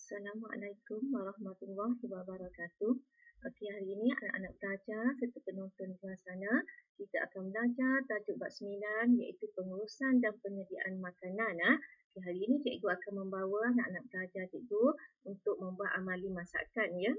Assalamualaikum warahmatullahi wabarakatuh. Okey, hari ini anak-anak pelajar serta penonton di luar sana, kita akan belajar tajuk bab 9 iaitu pengurusan dan penyediaan makanan. Okey, hari ini cikgu akan membawa anak-anak pelajar cikgu untuk membuat amali masakan ya.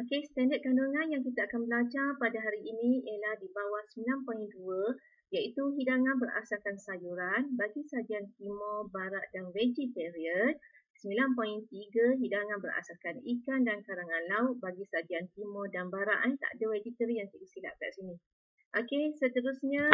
Okey, standard kandungan yang kita akan belajar pada hari ini ialah di bawah 9.2 iaitu hidangan berasaskan sayuran bagi sajian timur, barat dan vegetarian. 9.3 hidangan berasaskan ikan dan karangan laut bagi sajian timur dan barat. Tak ada vegetarian, cikgu silap kat sini. Okey, seterusnya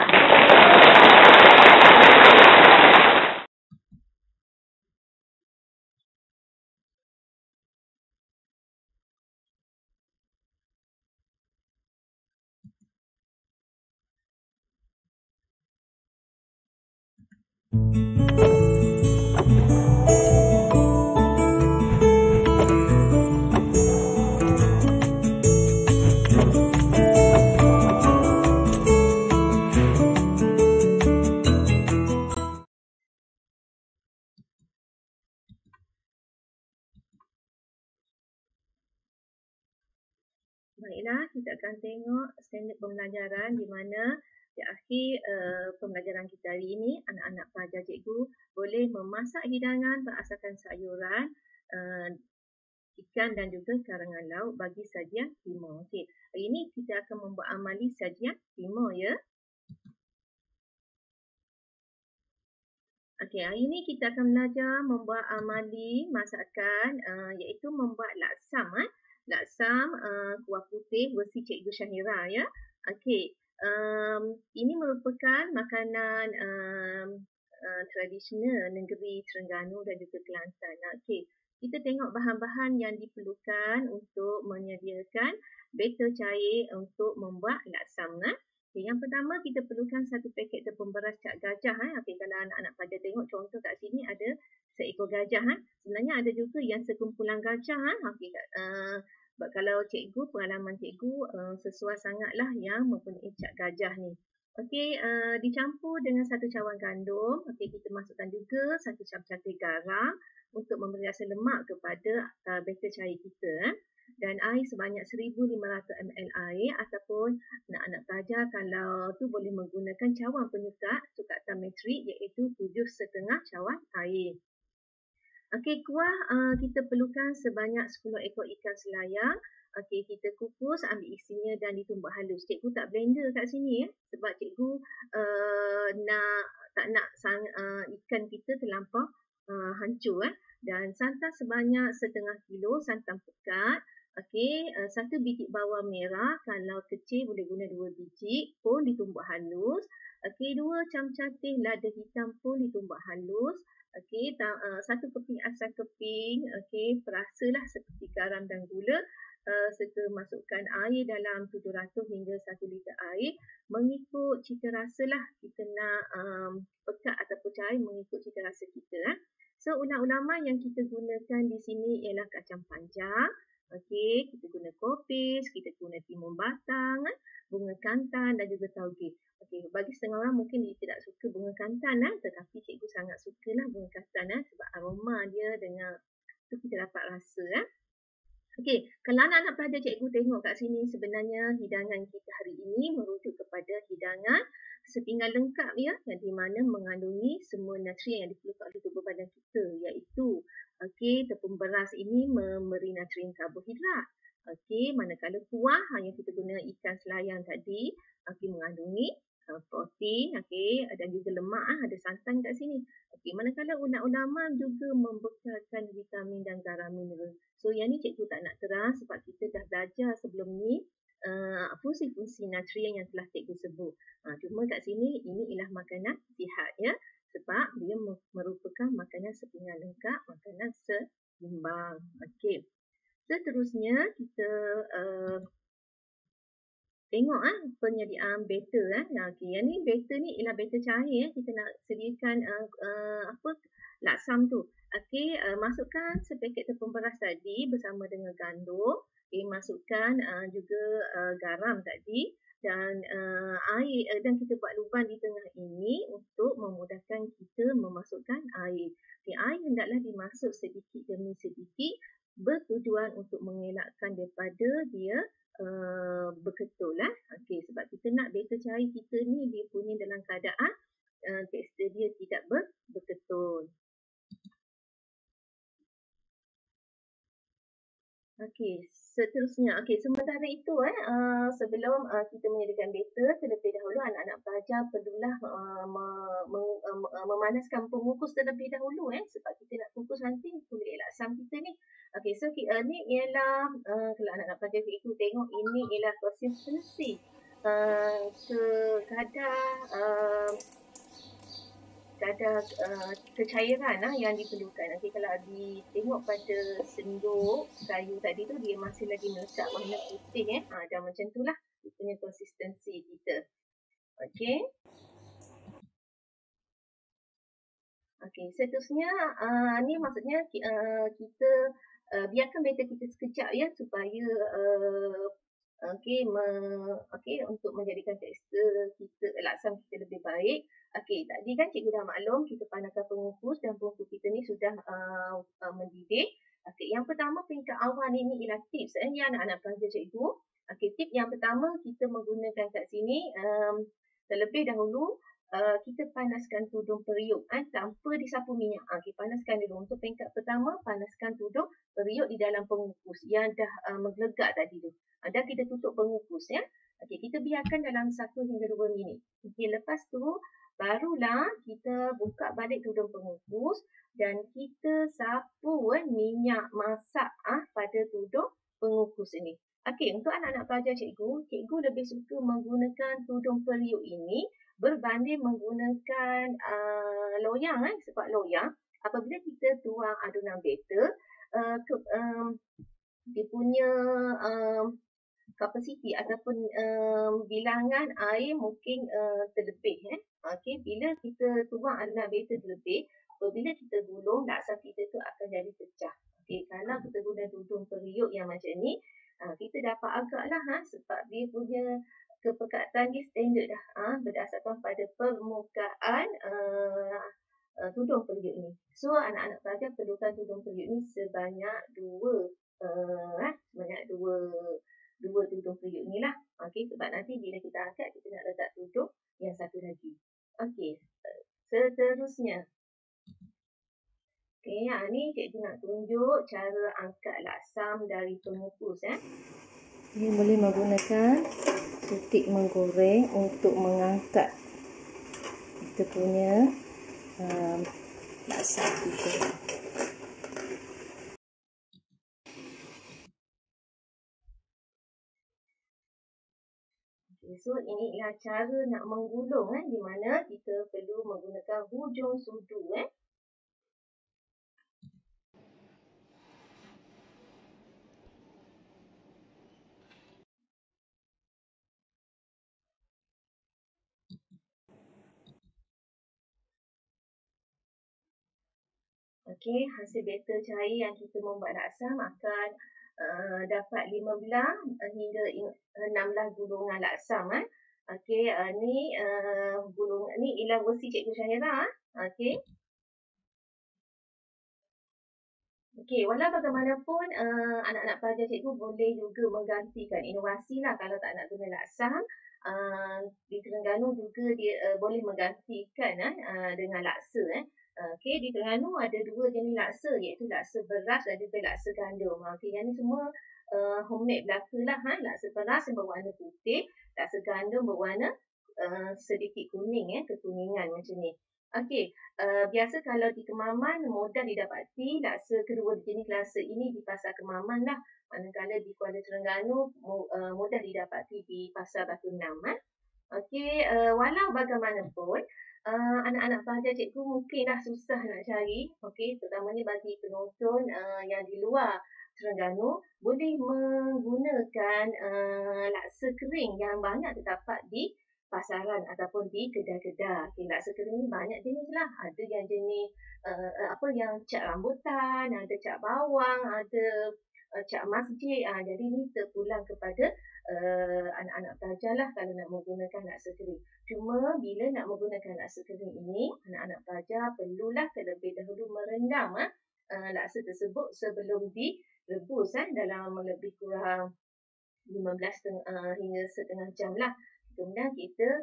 baiklah, kita akan tengok standard pembelajaran di mana di akhir pembelajaran kita hari ini, anak-anak pelajar cikgu boleh memasak hidangan berasaskan sayuran, ikan dan juga karangan laut bagi sajian timur. Okey, hari ini kita akan membuat amali sajian timur ya. Okey, hari ini kita akan belajar membuat amali masakan iaitu membuat laksam. Laksam kuah putih versi Cikgu Syahira ya. Okey, ini merupakan makanan tradisional negeri Terengganu dan juga Kelantan. Okey, kita tengok bahan-bahan yang diperlukan untuk menyediakan batter cair untuk membuat laksam. Okay, yang pertama kita perlukan satu paket tepung beras cap gajah. Okay, kalau anak-anak pada tengok contoh kat sini ada seekor gajah. Sebenarnya ada juga yang sekumpulan gajah. Okay, kalau cikgu, pengalaman cikgu sesuai sangatlah yang mempunyai cap gajah ni. Okey, dicampur dengan satu cawan gandum. Okey, kita masukkan juga satu cangkir garam untuk memberi rasa lemak kepada batter cair kita. Dan air sebanyak 1500 ml air ataupun anak-anak pelajar kalau tu boleh menggunakan cawan penyukat sukatan metrik iaitu 7,5 cawan air. Okey, kuah kita perlukan sebanyak 10 ekor ikan selayang. Okey, kita kukus, ambil isinya dan ditumbuk halus. Cikgu tak blender kat sini sebab cikgu tak nak ikan kita terlampau hancur. Dan santan sebanyak setengah kilo santan pekat. Okey, satu biji bawang merah, kalau kecil boleh guna 2 biji pun ditumbuk halus. Okey, 2 camca teh lada hitam pun ditumbuk halus. Okey, satu keping asam keping. Okey, perasalah seperti garam dan gula. Serta masukkan air dalam 700 hingga 1 liter air. Mengikut cita rasa lah kita nak pekat ataupun cair mengikut cita rasa kita. So, ulam-ulaman yang kita gunakan di sini ialah kacang panjang. Okey, kita guna kopis, kita guna timun batang, bunga kantan dan juga tauge. Okey, bagi setengah orang mungkin dia tidak suka bunga kantan tetapi cikgu sangat sukalah bunga kantan sebab aroma dia dengan tu kita dapat rasa Okey, kalau anak-anak pelajar cikgu tengok kat sini sebenarnya hidangan kita hari ini merujuk kepada hidangan sepinggan lengkap ya, yang di mana mengandungi semua nutrien yang diperlukan oleh tubuh badan kita iaitu tepung beras ini memberi nutrien karbohidrat. Okey, manakala kuah yang kita guna ikan selayang tadi mengandungi protein dan juga lemak ada santan kat sini. Okey, manakala ulam-ulaman juga membekalkan vitamin dan garam mineral. So yang ni cikgu tak nak terang sebab kita dah belajar sebelum ni fungsi-fungsi nutrien yang telah cikgu sebut. Cuma kat sini ini ialah makanan sihat ya, sebab dia merupakan makanan sepinggan lengkap, makanan seimbang. Okey. Seterusnya kita tengok penyediaan batter Okey, yang ni batter ni ialah batter cair kita nak sediakan laksam tu. Okey, masukkan sepaket tepung beras tadi bersama dengan gandum masukkan juga garam tadi dan air dan kita buat lubang di tengah ini untuk memudahkan kita memasukkan air. Air hendaklah dimasuk sedikit demi sedikit bertujuan untuk mengelakkan daripada dia berketul lah. Sebab kita nak batter cair kita ni dia punya dalam keadaan tekstur dia tidak berketul. Seterusnya. Sementara itu sebelum kita menyediakan batter, terlebih dahulu anak-anak pelajar perlulah memanaskan pengukus terlebih dahulu sebab kita nak kukus nanti kulit laksam kita ni. Ni ialah kalau anak-anak pelajar cikgu tengok, ini ialah konsistensi kadar kecairan yang diperlukan. Kalau ditengok pada senduk kayu tadi tu, dia masih lagi melekat warna putih dan macam itulah dia punya konsistensi kita. Seterusnya ni maksudnya kita biarkan batter kita sekejap supaya untuk menjadikan tekstur kita laksam kita lebih baik. Tadi kan cikgu dah maklum kita panaskan pengukus dan pengukus kita ni sudah mendidih. Yang pertama peringkat awal ni ialah tips yang anak-anak pelajar cikgu. Tip yang pertama kita menggunakan kat sini terlebih dahulu kita panaskan tudung periuk tanpa disapu minyak. Panaskan dulu. Untuk peringkat pertama, panaskan tudung periuk di dalam pengukus yang dah menggelegak tadi tu. Dan kita tutup pengukus kita biarkan dalam 1 hingga 2 minit. Lepas tu barulah kita buka balik tudung pengukus dan kita sapu minyak masak pada tudung pengukus ini. Untuk anak-anak pelajar cikgu lebih suka menggunakan tudung periuk ini berbanding menggunakan loyang. Sebab loyang apabila kita tuang adunan batter, dia punya kapasiti ataupun bilangan air mungkin terlebih. Bila kita tuang adunan batter terlebih, apabila kita gulung, laksam kita tu akan jadi pecah. Kalau kita guna tudung periuk yang macam ni, kita dapat agaklah sebab dia punya kepekatan dia standard dah berdasarkan pada permukaan tudung periuk ni. So anak-anak pelajar perlukan tudung periuk ni sebanyak dua tudung periuk ni lah. Sebab nanti bila kita angkat kita nak letak tudung yang satu lagi. Seterusnya. Ni cikgu nak tunjuk cara angkat laksam dari pengukus. Dia boleh menggunakan sutik menggoreng untuk mengangkat kita punya laksam kita. So ini ialah cara nak menggulung di mana kita perlu menggunakan hujung sudu. Hasil batter cair yang kita membuat laksam akan dapat 15 hingga 16 gulungan laksam. Ni gulungan ni ialah versi Cikgu Syahira. Walau bagaimanapun anak-anak pelajar cikgu boleh juga menggantikan inovasi lah kalau tak nak guna laksam. Di Terengganu juga dia boleh menggantikan dengan laksa. Di Terengganu ada 2 jenis laksa, iaitu laksa beras dan juga laksa gandum. Yang ni semua homemade belaka lah. Laksa beras yang berwarna putih, laksa gandum berwarna sedikit kuning, kekuningan macam ni. Biasa kalau di Kemaman mudah didapati laksa kedua jenis laksa ini di pasar Kemaman lah. Manakala di Kuala Terengganu mudah didapati di pasar Batu Enam. Walau bagaimanapun anak-anak pelajar cikgu mungkinlah susah nak cari. Terutamanya bagi penonton yang di luar Terengganu boleh menggunakan laksa kering yang banyak terdapat di pasaran ataupun di kedai-kedai. Laksa kering ni banyak jenis lah. Ada yang jenis yang cat rambutan, ada cat bawang, ada Cak Masjid. Jadi ni terpulang kepada anak-anak pelajar lah kalau nak menggunakan laksa kering. Cuma bila nak menggunakan laksa kering ini, anak-anak pelajar perlulah terlebih dahulu merendam laksa tersebut sebelum direbus dalam lebih kurang 15 hingga setengah jam lah. Kemudian kita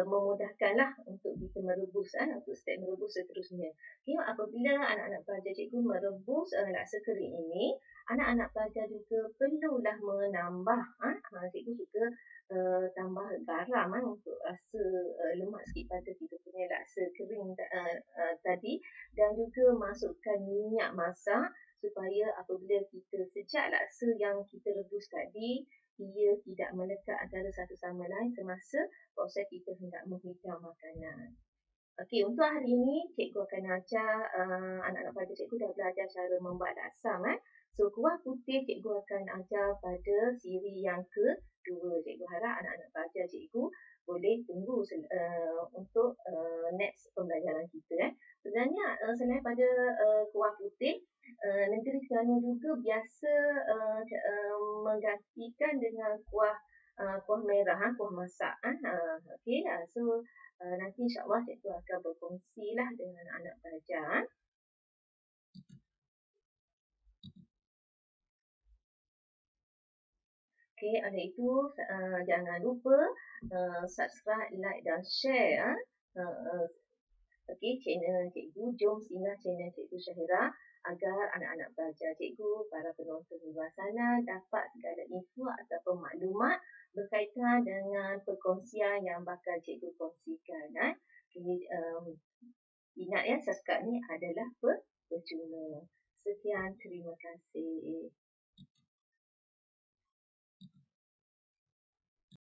memudahkanlah untuk kita merebus untuk step merebus seterusnya. Okay, apabila anak-anak pelajar cikgu merebus laksa kering ini, anak-anak pelajar juga perlulah menambah cikgu suka tambah garam untuk rasa lemak sikit pada kita punya laksa kering tadi, dan juga masukkan minyak masak supaya apabila kita sejak laksa yang kita rebus tadi, ia tidak melekat antara satu sama lain semasa proses kita hendak menghidang makanan. Okey, untuk hari ini cikgu akan ajar anak-anak pelajar cikgu dah belajar cara membuat laksam. So kuah putih cikgu akan ajar pada siri yang kedua. Cikgu harap anak-anak pelajar cikgu boleh tunggu untuk next pembelajaran kita. Sebenarnya selain pada kuah putih, negeri Terengganu juga biasa menggantikan dengan kuah merah, kuah masak. Okey, so nanti insyaAllah cikgu akan berkongsilah dengan anak-anak pelajar. Okey, oleh itu jangan lupa subscribe, like dan share okey, channel cikgu. Jom singgah channel cikgu Syahira agar anak-anak pelajar cikgu, para penonton di luar sana dapat segala info ataupun maklumat berkaitan dengan perkongsian yang bakal cikgu kongsikan. Okay, ingat subscribe ni adalah percuma. Sekian, terima kasih.